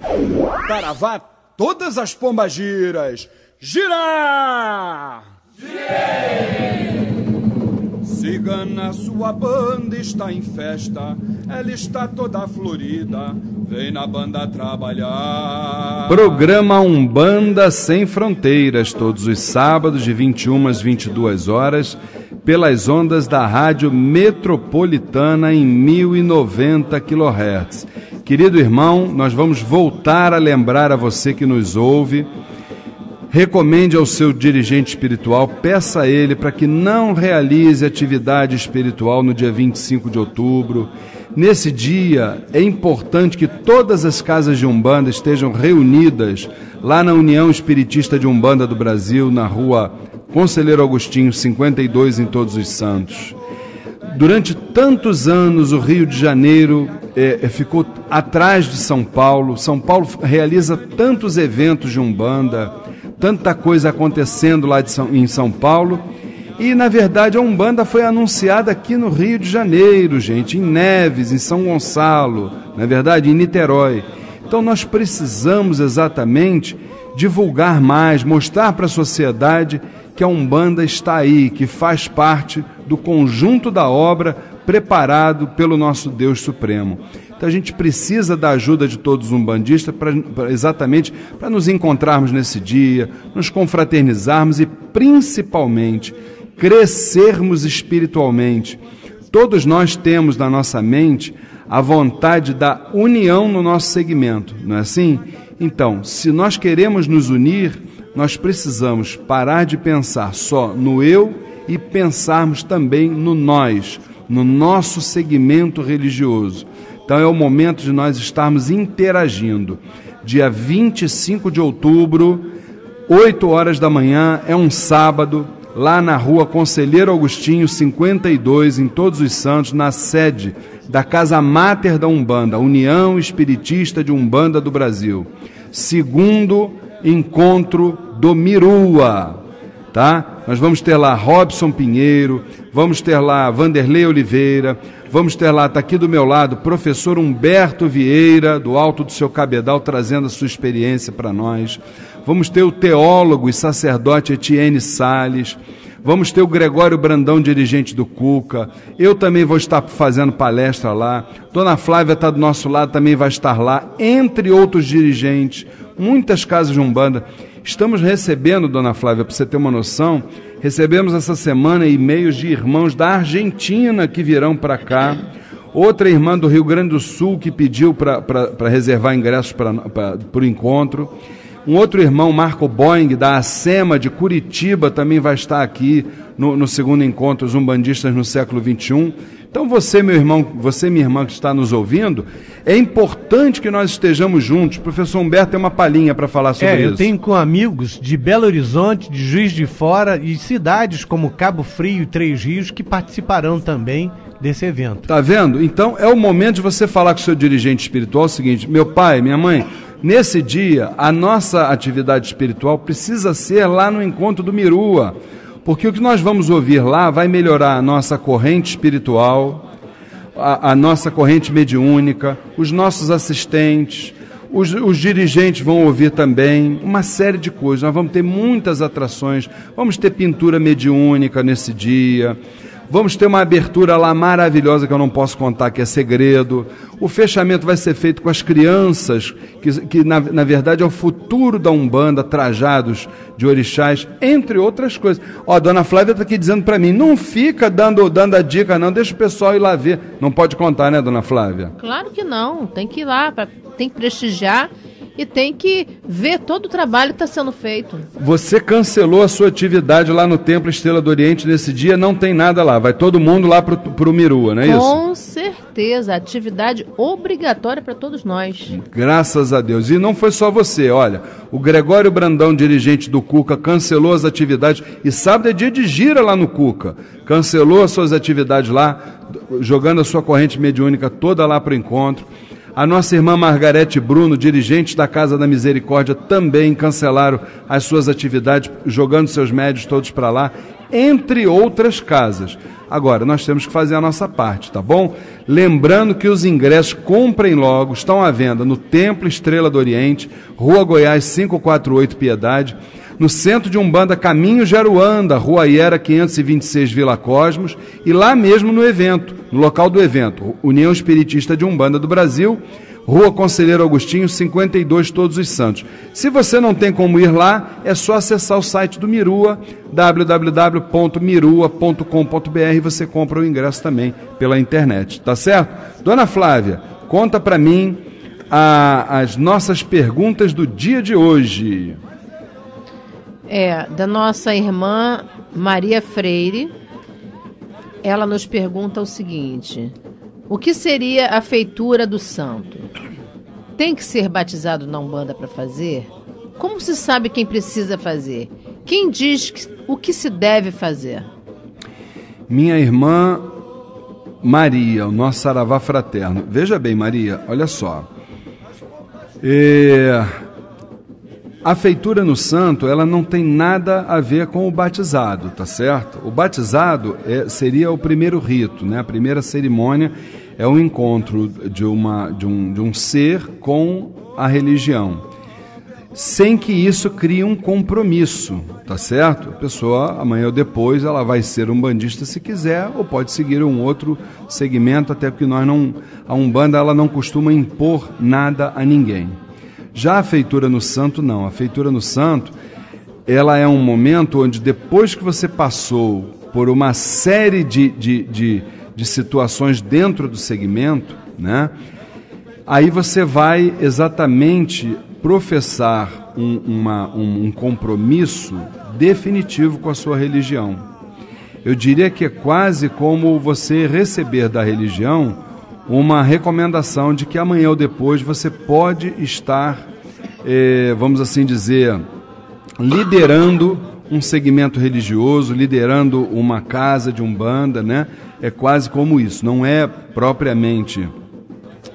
Saravá, todas as pombagiras, girar! Cigana, sua banda está em festa, ela está toda florida, vem na banda trabalhar. Programa Umbanda Sem Fronteiras, todos os sábados de 21 às 22 horas, pelas ondas da Rádio Metropolitana em 1090 kHz. Querido irmão, nós vamos voltar a lembrar a você que nos ouve. Recomende ao seu dirigente espiritual, peça a ele para que não realize atividade espiritual no dia 25 de outubro. Nesse dia, é importante que todas as casas de Umbanda estejam reunidas lá na União Espiritista de Umbanda do Brasil, na rua Conselheiro Agostinho, 52, em Todos os Santos. Durante tantos anos, o Rio de Janeiro ficou atrás de São Paulo. São Paulo realiza tantos eventos de Umbanda, tanta coisa acontecendo lá em São Paulo, e na verdade a Umbanda foi anunciada aqui no Rio de Janeiro, gente, em Neves, em São Gonçalo, na verdade em Niterói. Então nós precisamos exatamente divulgar mais, mostrar para a sociedade que a Umbanda está aí, que faz parte do conjunto da obra preparado pelo nosso Deus Supremo. Então a gente precisa da ajuda de todos os umbandistas exatamente para nos encontrarmos nesse dia, nos confraternizarmos e principalmente crescermos espiritualmente. Todos nós temos na nossa mente a vontade da união no nosso segmento, não é assim? Então, se nós queremos nos unir, nós precisamos parar de pensar só no eu e pensarmos também no nós, no nosso segmento religioso. Então é o momento de nós estarmos interagindo. Dia 25 de outubro, 8 horas da manhã, é um sábado, lá na rua Conselheiro Agostinho, 52, em Todos os Santos, na sede da Casa Máter da Umbanda, União Espiritista de Umbanda do Brasil. Segundo encontro do Mirua, tá? Nós vamos ter lá Robson Pinheiro, vamos ter lá Vanderlei Oliveira, vamos ter lá, está aqui do meu lado, professor Humberto Vieira, do alto do seu cabedal, trazendo a sua experiência para nós. Vamos ter o teólogo e sacerdote Etienne Salles, vamos ter o Gregório Brandão, dirigente do Cuca. Eu também vou estar fazendo palestra lá. Dona Flávia está do nosso lado, também vai estar lá, entre outros dirigentes, muitas casas de Umbanda. Estamos recebendo, Dona Flávia, para você ter uma noção, recebemos essa semana e-mails de irmãos da Argentina que virão para cá, outra irmã do Rio Grande do Sul que pediu para reservar ingressos para o encontro. Um outro irmão, Marco Boing, da ACEMA de Curitiba, também vai estar aqui no segundo encontro, os Umbandistas no século XXI. Então você, meu irmão, você, minha irmã, que está nos ouvindo, é importante que nós estejamos juntos. O professor Humberto tem uma palhinha para falar sobre isso. Eu tenho com amigos de Belo Horizonte, de Juiz de Fora e cidades como Cabo Frio e Três Rios que participarão também desse evento. Tá vendo? Então é o momento de você falar com o seu dirigente espiritual o seguinte: meu pai, minha mãe, nesse dia a nossa atividade espiritual precisa ser lá no encontro do Mirua, porque o que nós vamos ouvir lá vai melhorar a nossa corrente espiritual, a nossa corrente mediúnica, os nossos assistentes, os dirigentes vão ouvir também uma série de coisas. Nós vamos ter muitas atrações, vamos ter pintura mediúnica nesse dia, vamos ter uma abertura lá maravilhosa que eu não posso contar, que é segredo. O fechamento vai ser feito com as crianças, que na verdade é o futuro da Umbanda, trajados de orixás, entre outras coisas. Ó, a Dona Flávia está aqui dizendo para mim, não fica dando a dica não, deixa o pessoal ir lá ver. Não pode contar, né, Dona Flávia? Claro que não, tem que ir lá, tem que prestigiar e tem que ver todo o trabalho que está sendo feito. Você cancelou a sua atividade lá no Templo Estrela do Oriente nesse dia, não tem nada lá, vai todo mundo lá pro Mirua, não é isso? Com certeza, atividade obrigatória para todos nós. Graças a Deus. E não foi só você, olha, o Gregório Brandão, dirigente do Cuca, cancelou as atividades, e sábado é dia de gira lá no Cuca, cancelou as suas atividades lá, jogando a sua corrente mediúnica toda lá para o encontro. A nossa irmã Margarete Bruno, dirigente da Casa da Misericórdia, também cancelaram as suas atividades, jogando seus médios todos para lá, entre outras casas. Agora, nós temos que fazer a nossa parte, tá bom? Lembrando que os ingressos, comprem logo, estão à venda no Templo Estrela do Oriente, Rua Goiás 548 Piedade, no Centro de Umbanda Caminho Jaruanda, Rua Iera 526 Vila Cosmos, e lá mesmo no evento, no local do evento, União Espiritista de Umbanda do Brasil, Rua Conselheiro Agostinho 52 Todos os Santos. Se você não tem como ir lá, é só acessar o site do Mirua, www.mirua.com.br, e você compra o ingresso também pela internet, tá certo? Dona Flávia, conta para mim as nossas perguntas do dia de hoje. Da nossa irmã Maria Freire. Ela nos pergunta o seguinte: o que seria a feitura do santo? Tem que ser batizado na Umbanda para fazer? Como se sabe quem precisa fazer? Quem diz o que se deve fazer? Minha irmã Maria, o nosso saravá fraterno. Veja bem, Maria, olha só. A feitura no santo, ela não tem nada a ver com o batizado, tá certo? O batizado seria o primeiro rito, né? A primeira cerimônia é o encontro de um ser com a religião, sem que isso crie um compromisso, tá certo? A pessoa, amanhã ou depois, ela vai ser umbandista se quiser, ou pode seguir um outro segmento, até porque a Umbanda ela não costuma impor nada a ninguém. Já a feitura no santo, não. A feitura no santo, ela é um momento onde, depois que você passou por uma série de situações dentro do segmento, né, aí você vai exatamente professar um compromisso definitivo com a sua religião. eu diria que é quase como você receber da religião uma recomendação de que amanhã ou depois você pode estar, vamos assim dizer, liderando um segmento religioso, liderando uma casa de umbanda, né? É quase como isso, não é propriamente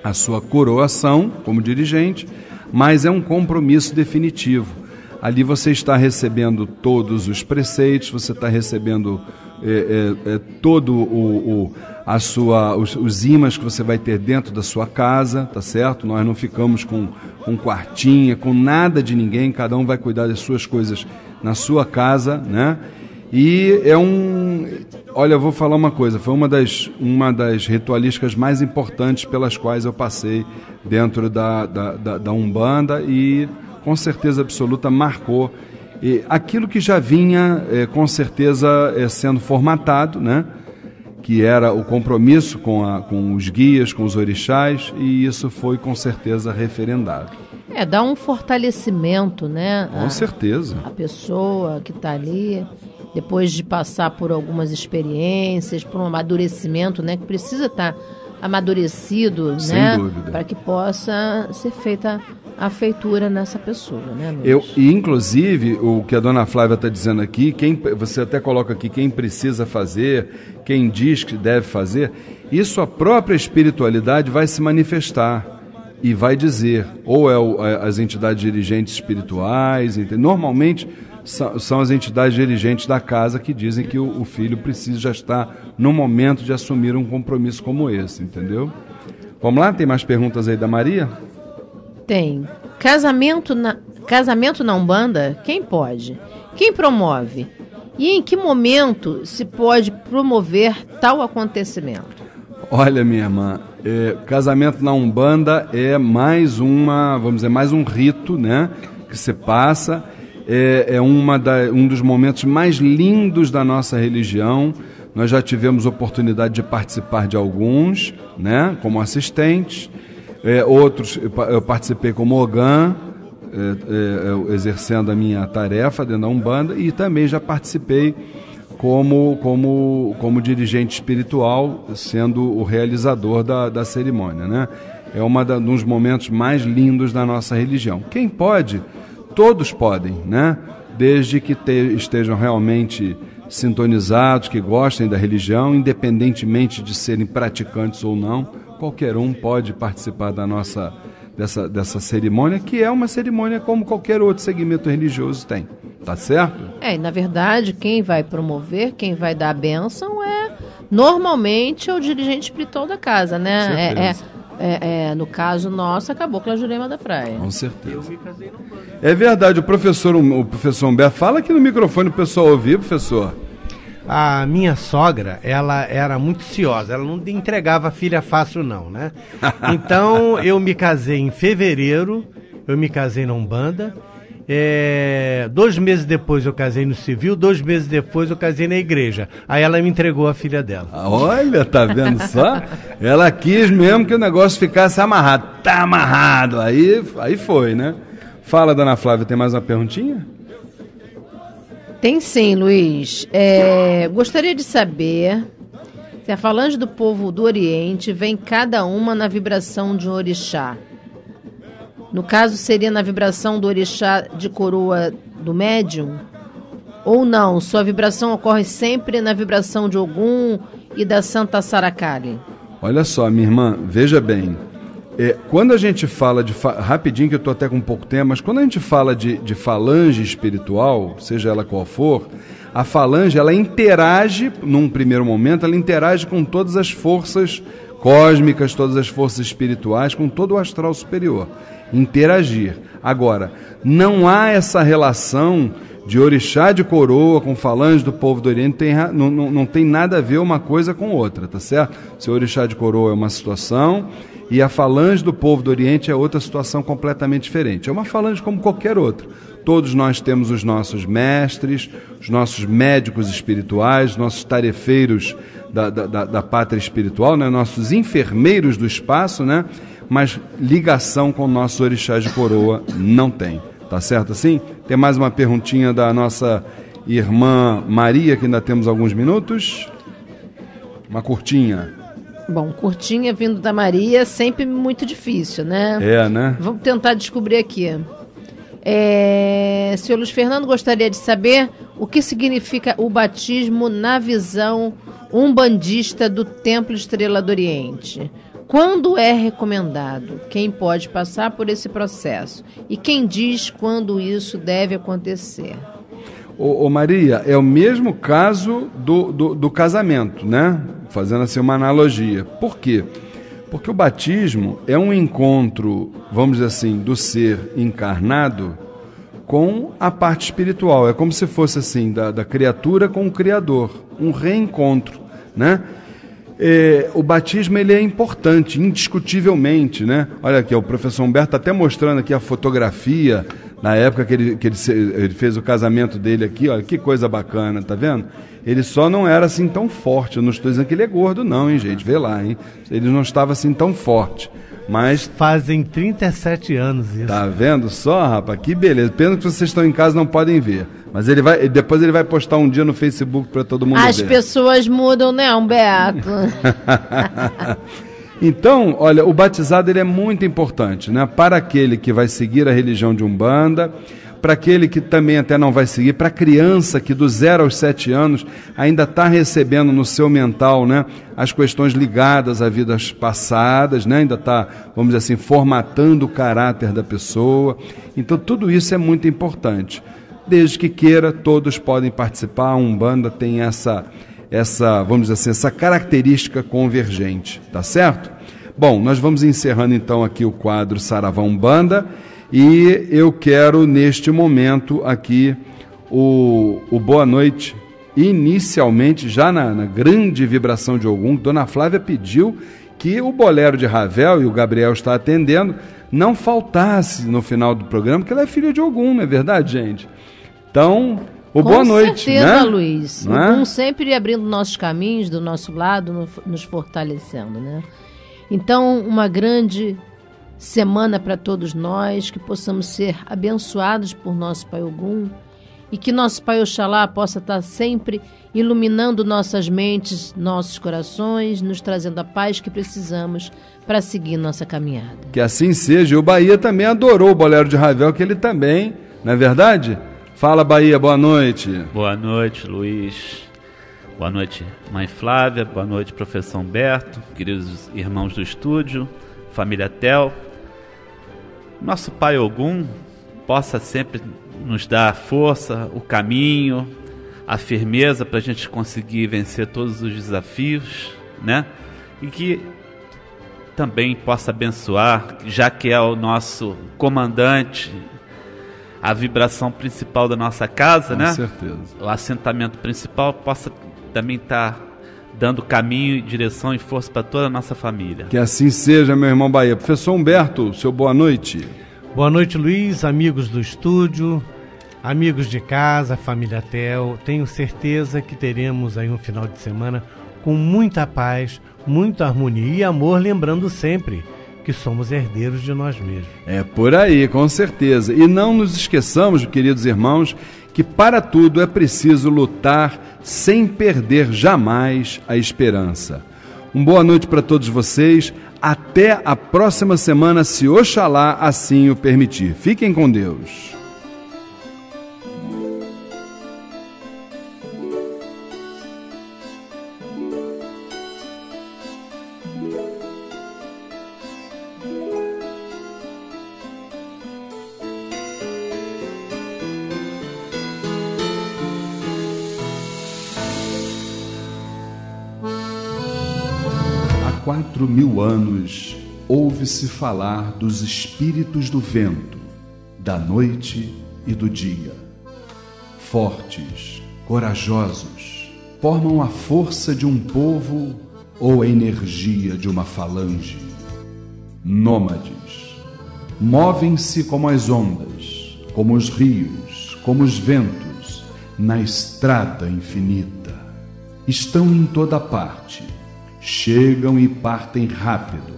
a sua coroação como dirigente, mas é um compromisso definitivo. Ali você está recebendo todos os preceitos, você está recebendo todo os imãs que você vai ter dentro da sua casa, tá certo? Nós não ficamos com quartinha, com nada de ninguém, cada um vai cuidar das suas coisas na sua casa, né? E olha, eu vou falar uma coisa, foi uma das ritualísticas mais importantes pelas quais eu passei dentro da Umbanda e com certeza absoluta marcou aquilo que já vinha com certeza sendo formatado, né? Que era o compromisso com os guias, com os orixás, e isso foi com certeza referendado. Dá um fortalecimento, né? Com certeza. A pessoa que está ali, depois de passar por algumas experiências, por um amadurecimento, né? Que precisa estar amadurecido, sem né? dúvida. Para que possa ser feita a feitura nessa pessoa, né, Luiz? E inclusive, o que a dona Flávia está dizendo aqui, você até coloca aqui quem precisa fazer, quem diz que deve fazer, isso a própria espiritualidade vai se manifestar e vai dizer, ou as entidades dirigentes espirituais, normalmente são as entidades dirigentes da casa que dizem que o filho precisa já estar no momento de assumir um compromisso como esse, entendeu? Vamos lá, tem mais perguntas aí da Maria? Tem. Casamento na Umbanda, quem pode? Quem promove? E em que momento se pode promover tal acontecimento? Olha, minha irmã, casamento na Umbanda é mais mais um rito, né, que se passa, um dos momentos mais lindos da nossa religião. Nós já tivemos oportunidade de participar de alguns, né, como assistentes. Outros eu participei como Ogã, exercendo a minha tarefa dentro da Umbanda, e também já participei como dirigente espiritual, sendo o realizador da cerimônia, né? É um dos momentos mais lindos da nossa religião. Quem pode, todos podem, né? Desde que estejam realmente sintonizados, que gostem da religião, independentemente de serem praticantes ou não. Qualquer um pode participar dessa cerimônia, que é uma cerimônia como qualquer outro segmento religioso tem, tá certo? E na verdade, quem vai promover, quem vai dar a bênção normalmente o dirigente espiritual da casa, né? No caso nosso, a Cabocla Jurema da Praia. Com certeza. É verdade, o professor Humberto, fala aqui no microfone pro pessoal ouvir, professor. A minha sogra, ela era muito ciosa, ela não entregava filha fácil não, né? Então, eu me casei em fevereiro, eu me casei na Umbanda, 2 meses depois eu casei no civil, 2 meses depois eu casei na igreja. Aí ela me entregou a filha dela. Olha, tá vendo só? Ela quis mesmo que o negócio ficasse amarrado. Tá amarrado, aí foi, né? Fala, dona Flávia, tem mais uma perguntinha? Tem sim, Luiz. Gostaria de saber se a falange do povo do Oriente vem cada uma na vibração de um orixá. No caso, seria na vibração do orixá de coroa do médium? Ou não, sua vibração ocorre sempre na vibração de Ogum e da Santa Saracali? Olha só, minha irmã, veja bem. Quando a gente fala rapidinho, que eu estou até com pouco tempo, mas quando a gente fala de falange espiritual, seja ela qual for, a falange, ela interage, num primeiro momento, ela interage com todas as forças cósmicas, todas as forças espirituais, com todo o astral superior. Interagir. Agora, não há essa relação de orixá de coroa com falange do povo do Oriente, não tem nada a ver uma coisa com outra, tá certo? Se o orixá de coroa é uma situação e a falange do povo do Oriente é outra situação completamente diferente. É uma falange como qualquer outra. Todos nós temos os nossos mestres, os nossos médicos espirituais, nossos tarefeiros da pátria espiritual, né? Nossos enfermeiros do espaço, né? Mas ligação com nossos orixás de coroa não tem. Tá certo assim? Tem mais uma perguntinha da nossa irmã Maria, que ainda temos alguns minutos. Uma curtinha. Bom, curtinha vindo da Maria, sempre muito difícil, né? É, né? Vamos tentar descobrir aqui. Senhor Luiz Fernando, gostaria de saber o que significa o batismo na visão umbandista do Templo Estrela do Oriente. Quando é recomendado? Quem pode passar por esse processo? E quem diz quando isso deve acontecer? Ô Maria, é o mesmo caso do casamento, né? Fazendo assim uma analogia. Por quê? Porque o batismo é um encontro, vamos dizer assim, do ser encarnado com a parte espiritual. É como se fosse assim, da criatura com o Criador. Um reencontro, né? O batismo ele é importante, indiscutivelmente, né? Olha aqui, o professor Humberto está até mostrando aqui a fotografia na época que ele fez o casamento dele aqui, olha que coisa bacana, tá vendo? Ele só não era assim tão forte, eu não estou dizendo que ele é gordo não, hein, gente, vê lá, hein? Ele não estava assim tão forte, mas... Fazem 37 anos isso. Tá vendo só, rapaz? Que beleza, pena que vocês estão em casa e não podem ver, mas depois ele vai postar um dia no Facebook para todo mundo ver. As pessoas mudam, né, Humberto? Então, olha, o batizado ele é muito importante, né? Para aquele que vai seguir a religião de Umbanda, para aquele que também até não vai seguir, para a criança que do 0 aos 7 anos ainda está recebendo no seu mental, né, as questões ligadas a vidas passadas, né? Ainda está, vamos dizer assim, formatando o caráter da pessoa. Então, tudo isso é muito importante. Desde que queira, todos podem participar. A Umbanda tem essa, vamos dizer assim, essa característica convergente, tá certo? Bom, nós vamos encerrando então aqui o quadro Saravá Umbanda e eu quero neste momento aqui o boa noite, inicialmente já na grande vibração de Ogum. Dona Flávia pediu que o bolero de Ravel, e o Gabriel está atendendo, não faltasse no final do programa, porque ela é filha de Ogum, não é verdade, gente? Então... boa noite, certeza, né? Luiz. Não é? Ogum sempre abrindo nossos caminhos, do nosso lado, nos fortalecendo, né? Então, uma grande semana para todos nós, que possamos ser abençoados por nosso Pai Ogum e que nosso Pai Oxalá possa estar sempre iluminando nossas mentes, nossos corações, nos trazendo a paz que precisamos para seguir nossa caminhada. Que assim seja. O Bahia também adorou o bolero de Ravel, que ele também, não é verdade? Fala, Bahia, boa noite. Boa noite, Luiz. Boa noite, mãe Flávia. Boa noite, professor Humberto, queridos irmãos do estúdio, família Tel. Nosso Pai Ogum possa sempre nos dar a força, o caminho, a firmeza para a gente conseguir vencer todos os desafios, né? E que também possa abençoar, já que é o nosso comandante, a vibração principal da nossa casa, Com né? certeza. O assentamento principal possa também estar dando caminho, direção e força para toda a nossa família. Que assim seja, meu irmão Bahia. Professor Humberto, seu boa noite. Boa noite, Luiz, amigos do estúdio, amigos de casa, família Tel. Tenho certeza que teremos aí um final de semana com muita paz, muita harmonia e amor, lembrando sempre que somos herdeiros de nós mesmos. É por aí, com certeza. E não nos esqueçamos, queridos irmãos, que para tudo é preciso lutar sem perder jamais a esperança. Uma boa noite para todos vocês. Até a próxima semana, se Oxalá assim o permitir. Fiquem com Deus. Há 4.000 anos ouve-se falar dos espíritos do vento, da noite e do dia. Fortes, corajosos, formam a força de um povo ou a energia de uma falange. Nômades, movem-se como as ondas, como os rios, como os ventos, na estrada infinita. Estão em toda parte. Chegam e partem rápido,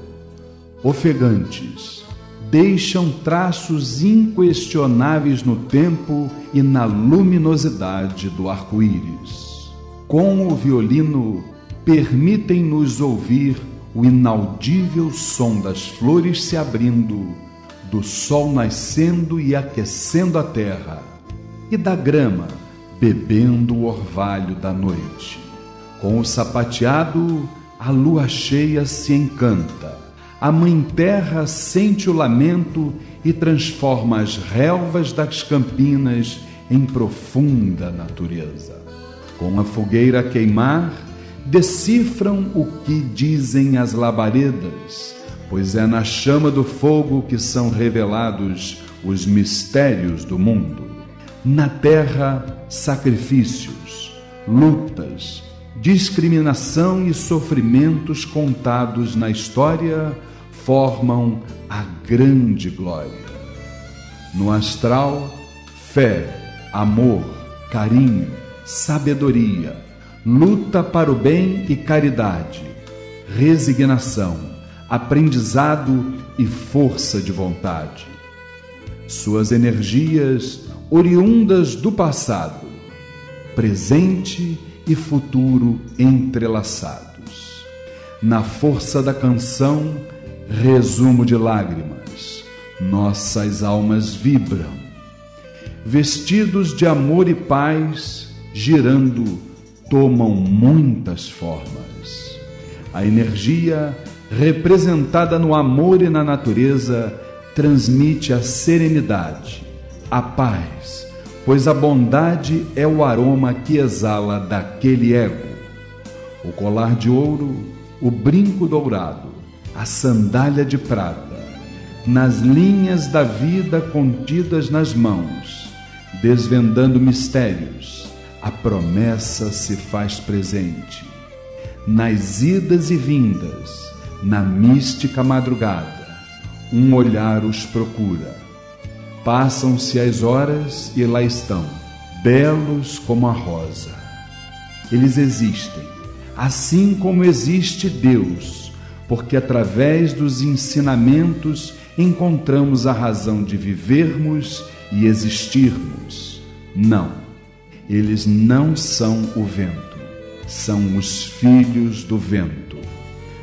ofegantes, deixam traços inquestionáveis no tempo e na luminosidade do arco-íris. Com o violino, permitem-nos ouvir o inaudível som das flores se abrindo, do sol nascendo e aquecendo a terra, e da grama bebendo o orvalho da noite. Com o sapateado, a lua cheia se encanta. A mãe terra sente o lamento e transforma as relvas das campinas em profunda natureza. Com a fogueira a queimar, decifram o que dizem as labaredas, pois é na chama do fogo que são revelados os mistérios do mundo. Na terra, sacrifícios, lutas, discriminação e sofrimentos contados na história formam a grande glória. No astral, fé, amor, carinho, sabedoria, luta para o bem e caridade, resignação, aprendizado e força de vontade. Suas energias oriundas do passado, presente e futuro entrelaçados. Na força da canção, resumo de lágrimas, nossas almas vibram. Vestidos de amor e paz, girando, tomam muitas formas. A energia, representada no amor e na natureza, transmite a serenidade, a paz, pois a bondade é o aroma que exala daquele ego. O colar de ouro, o brinco dourado, a sandália de prata, nas linhas da vida contidas nas mãos, desvendando mistérios, a promessa se faz presente. Nas idas e vindas, na mística madrugada, um olhar os procura. Passam-se as horas e lá estão, belos como a rosa. Eles existem, assim como existe Deus, porque através dos ensinamentos encontramos a razão de vivermos e existirmos. Não, eles não são o vento, são os filhos do vento.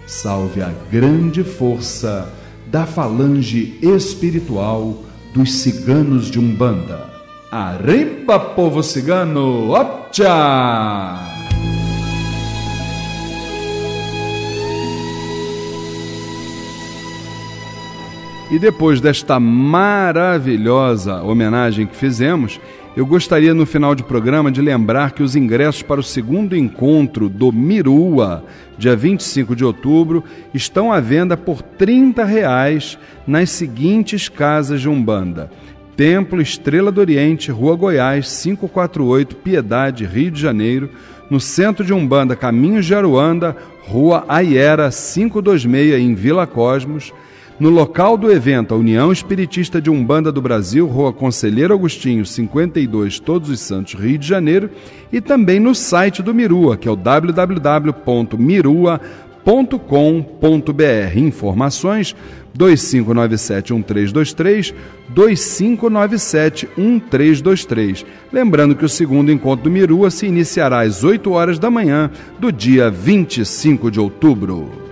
Salve a grande força da falange espiritual dos ciganos de Umbanda. Arriba, povo cigano! Optcha! E depois desta maravilhosa homenagem que fizemos, eu gostaria no final de programa de lembrar que os ingressos para o segundo encontro do Mirua, dia 25 de outubro, estão à venda por R$30 nas seguintes casas de Umbanda: Templo Estrela do Oriente, Rua Goiás, 548, Piedade, Rio de Janeiro. No Centro de Umbanda, Caminhos de Aruanda, Rua Aiera, 526, em Vila Cosmos. No local do evento, a União Espiritista de Umbanda do Brasil, Rua Conselheiro Agostinho, 52, Todos os Santos, Rio de Janeiro. E também no site do Mirua, que é o www.mirua.com.br. Informações 2597-1323, 2597-1323. Lembrando que o segundo encontro do Mirua se iniciará às 8 horas da manhã do dia 25 de outubro.